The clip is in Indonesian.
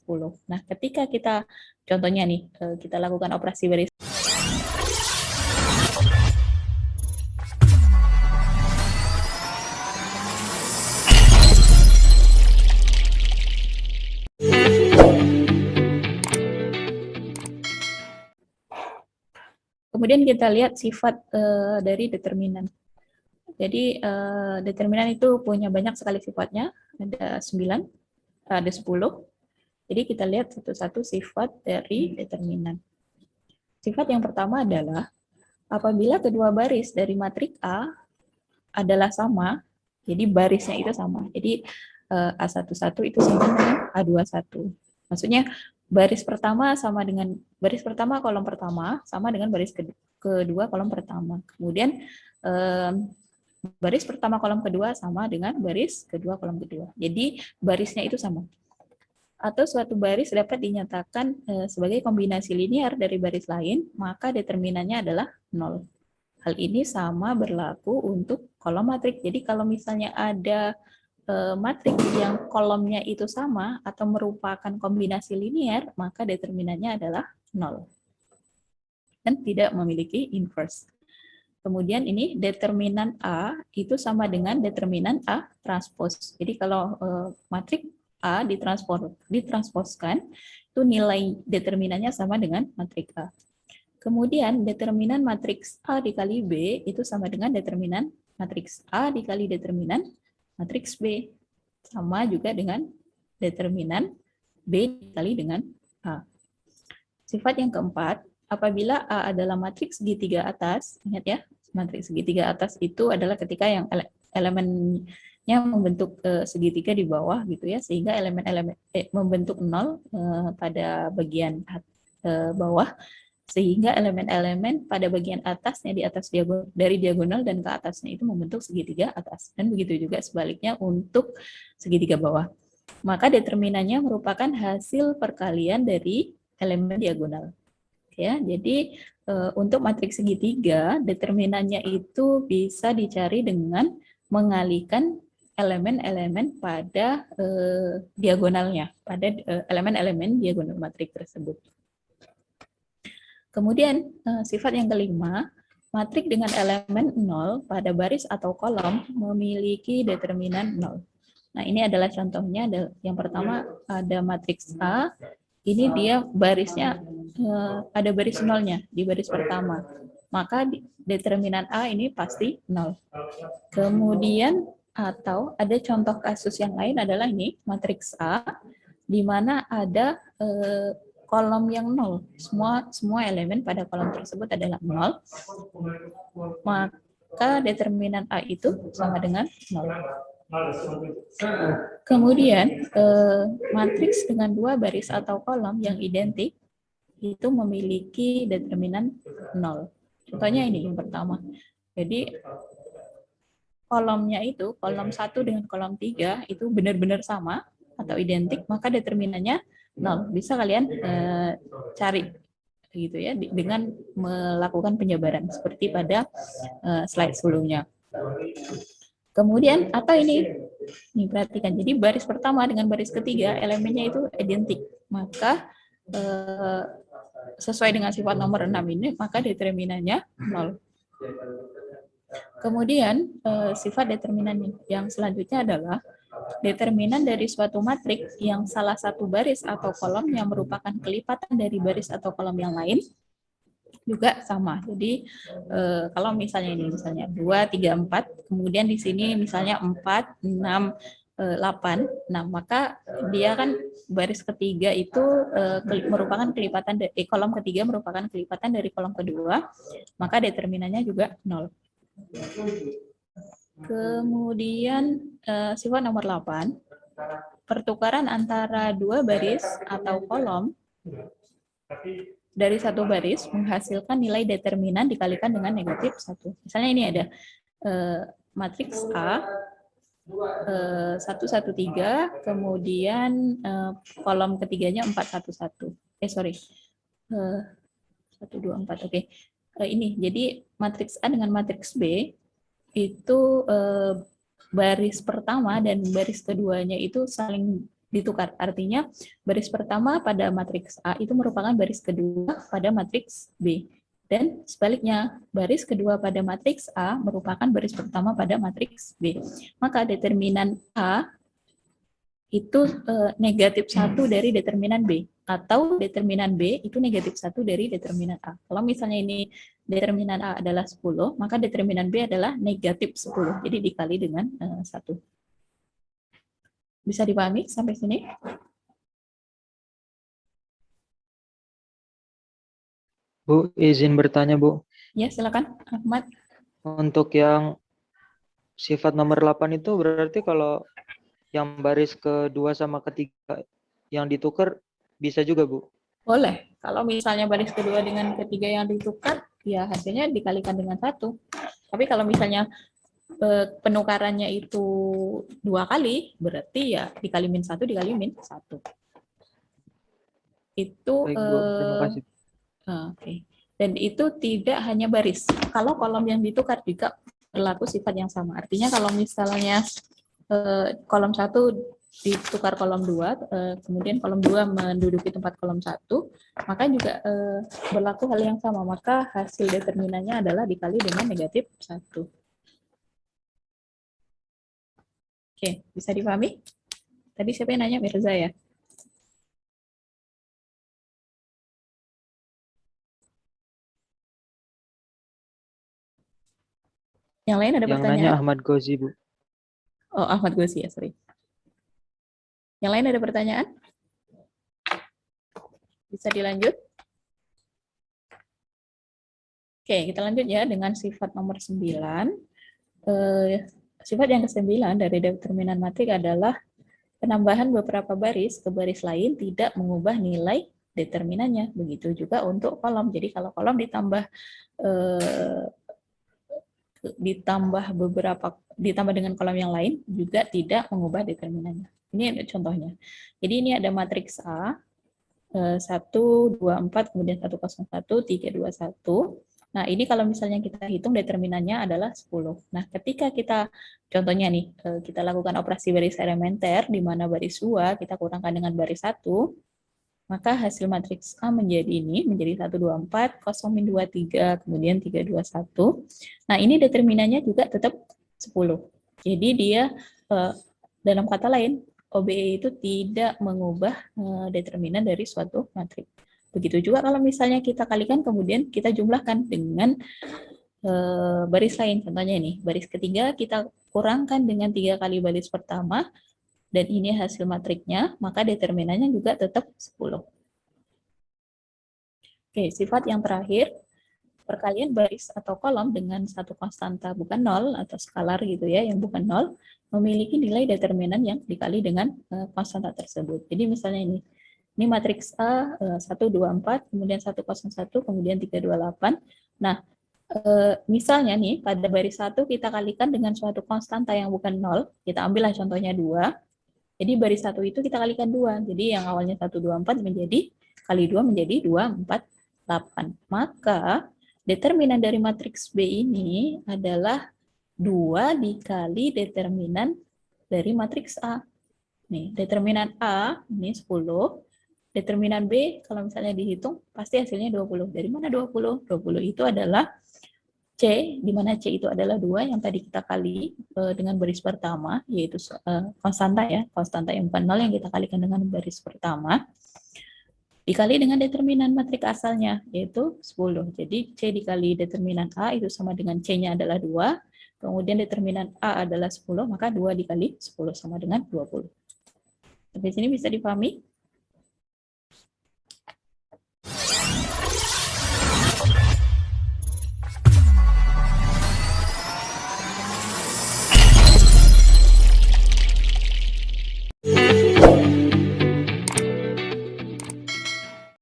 10. Nah, ketika kita, contohnya nih, kita lakukan operasi baris. Kemudian kita lihat sifat dari determinan. Jadi determinan itu punya banyak sekali sifatnya, ada 9, ada 10. Jadi kita lihat satu-satu sifat dari determinan. Sifat yang pertama adalah apabila kedua baris dari matriks A adalah sama, jadi barisnya itu sama. Jadi A11 itu sama dengan A21. Maksudnya baris pertama sama dengan baris pertama kolom pertama sama dengan baris kedua kolom pertama. Kemudian baris pertama kolom kedua sama dengan baris kedua kolom kedua. Jadi barisnya itu sama. Atau suatu baris dapat dinyatakan sebagai kombinasi linear dari baris lain, maka determinannya adalah 0. Hal ini sama berlaku untuk kolom matriks. Jadi kalau misalnya ada matriks yang kolomnya itu sama atau merupakan kombinasi linear, maka determinannya adalah 0. Dan tidak memiliki inverse. Kemudian ini determinan A itu sama dengan determinan A transpose. Jadi kalau matriks A ditransposkan, itu nilai determinannya sama dengan matriks A. Kemudian determinan matriks A dikali B itu sama dengan determinan matriks A dikali determinan matriks B. Sama juga dengan determinan B dikali dengan A. Sifat yang keempat, apabila A adalah matriks segitiga atas, ingat ya, matriks segitiga atas itu adalah ketika yang elemennya membentuk segitiga di bawah gitu ya, sehingga elemen-elemen membentuk 0 pada bagian bawah, sehingga elemen-elemen pada bagian atasnya di atas dari diagonal dan ke atasnya itu membentuk segitiga atas, dan begitu juga sebaliknya untuk segitiga bawah. Maka determinannya merupakan hasil perkalian dari elemen diagonal. Ya, jadi untuk matriks segitiga determinannya itu bisa dicari dengan mengalihkan elemen-elemen pada diagonalnya, pada elemen-elemen diagonal matriks tersebut. Kemudian sifat yang kelima, matriks dengan elemen 0 pada baris atau kolom memiliki determinan 0. Nah, ini adalah contohnya. Yang pertama ada matriks A, ini dia barisnya ada baris nolnya di baris pertama. Maka determinan A ini pasti 0. Kemudian atau ada contoh kasus yang lain adalah ini matriks A, di mana ada kolom yang 0. Semua elemen pada kolom tersebut adalah 0. Maka determinan A itu sama dengan 0. Kemudian matriks dengan dua baris atau kolom yang identik itu memiliki determinan 0. Contohnya ini yang pertama. Jadi kolomnya itu, kolom 1 dengan kolom 3 itu benar-benar sama atau identik, maka determinannya 0. Bisa kalian cari gitu ya dengan melakukan penjabaran seperti pada slide sebelumnya. Kemudian atau ini perhatikan, jadi baris pertama dengan baris ketiga elemennya itu identik, maka sesuai dengan sifat nomor 6 ini, maka determinannya 0. Kemudian sifat determinan yang selanjutnya adalah determinan dari suatu matriks yang salah satu baris atau kolom yang merupakan kelipatan dari baris atau kolom yang lain juga sama. Jadi kalau misalnya ini misalnya 2, 3, 4, kemudian di sini misalnya 4, 6, 8, nah maka dia kan baris ketiga itu merupakan kelipatan dari kolom ketiga merupakan kelipatan dari kolom kedua, maka determinannya juga 0. Kemudian sifat nomor 8, pertukaran antara dua baris atau kolom dari satu baris menghasilkan nilai determinan dikalikan dengan negatif 1. Misalnya ini ada matriks A 113, kemudian kolom ketiganya 411. 124. Oke. Ini jadi matriks A dengan matriks B itu baris pertama dan baris keduanya itu saling ditukar. Artinya baris pertama pada matriks A itu merupakan baris kedua pada matriks B. Dan sebaliknya, baris kedua pada matriks A merupakan baris pertama pada matriks B. Maka determinan A itu negatif 1 dari determinan B. Atau determinan B itu negatif 1 dari determinan A. Kalau misalnya ini determinan A adalah 10, maka determinan B adalah negatif 10. Jadi dikali dengan 1. Bisa dipahami sampai sini? Bu, izin bertanya, Bu. Ya, silakan, Ahmad. Untuk yang sifat nomor 8 itu berarti kalau yang baris kedua sama ketiga yang ditukar bisa juga, Bu? Boleh. Kalau misalnya baris kedua dengan ketiga yang ditukar, ya hasilnya dikalikan dengan 1. Tapi kalau misalnya penukarannya itu 2 kali, berarti ya dikali min 1 dikali min 1. Itu Baik, Bu. Terima kasih. Oke. Dan itu tidak hanya baris. Kalau kolom yang ditukar juga berlaku sifat yang sama. Artinya kalau misalnya kolom 1 ditukar kolom 2, kemudian kolom 2 menduduki tempat kolom 1, maka juga berlaku hal yang sama. Maka hasil determinannya adalah dikali dengan negatif 1. Oke, bisa dipahami? Tadi siapa yang nanya? Mirza ya? Yang lain ada Yang nanya pertanyaan? Ahmad Gozi, Bu. Oh, Ahmad Gosi ya, sorry. Yang lain ada pertanyaan? Bisa dilanjut? Oke, kita lanjut ya dengan sifat nomor 9. Sifat yang ke-9 dari determinan matrik adalah penambahan beberapa baris ke baris lain tidak mengubah nilai determinannya. Begitu juga untuk kolom. Jadi kalau kolom ditambah dengan kolom yang lain juga tidak mengubah determinannya. Ini contohnya. Jadi ini ada matriks A 1, 2, 4, kemudian 1, 0, 1, 3, 2, 1. Nah, ini kalau misalnya kita hitung determinannya adalah 10. Nah, ketika kita, contohnya nih, kita lakukan operasi baris elementer, di mana baris 2 kita kurangkan dengan baris 1, maka hasil matriks A menjadi 1, 2, 4, 0, min 2, 3, kemudian 3, 2, 1. Nah, ini determinannya juga tetap 10. Jadi dia, dalam kata lain, OBE itu tidak mengubah determinan dari suatu matriks. Begitu juga kalau misalnya kita kalikan, kemudian kita jumlahkan dengan baris lain. Contohnya ini, baris ketiga kita kurangkan dengan 3 kali baris pertama, dan ini hasil matriknya, maka determinannya juga tetap 10. Oke, sifat yang terakhir, perkalian baris atau kolom dengan satu konstanta bukan 0 atau skalar gitu ya, yang bukan 0, memiliki nilai determinan yang dikali dengan konstanta tersebut. Jadi misalnya ini matriks A 1, 2, 4, kemudian 1, 0, 1, kemudian 3, 2, 8. Nah, misalnya nih pada baris 1 kita kalikan dengan suatu konstanta yang bukan 0, kita ambillah contohnya 2. Jadi baris 1 itu kita kalikan 2. Jadi yang awalnya 1, 2, 4 menjadi kali 2 menjadi 2, 4, 8. Maka determinan dari matriks B ini adalah 2 dikali determinan dari matriks A. Nih, determinan A ini 10. Determinan B kalau misalnya dihitung pasti hasilnya 20. Dari mana 20? 20 itu adalah C, di mana C itu adalah 2 yang tadi kita kali dengan baris pertama, yaitu konstanta ya, konstanta yang bukan 0 yang kita kalikan dengan baris pertama, dikali dengan determinan matrik asalnya, yaitu 10. Jadi C dikali determinan A itu sama dengan C-nya adalah 2, kemudian determinan A adalah 10, maka 2 dikali 10 sama dengan 20. Sampai sini bisa dipahami?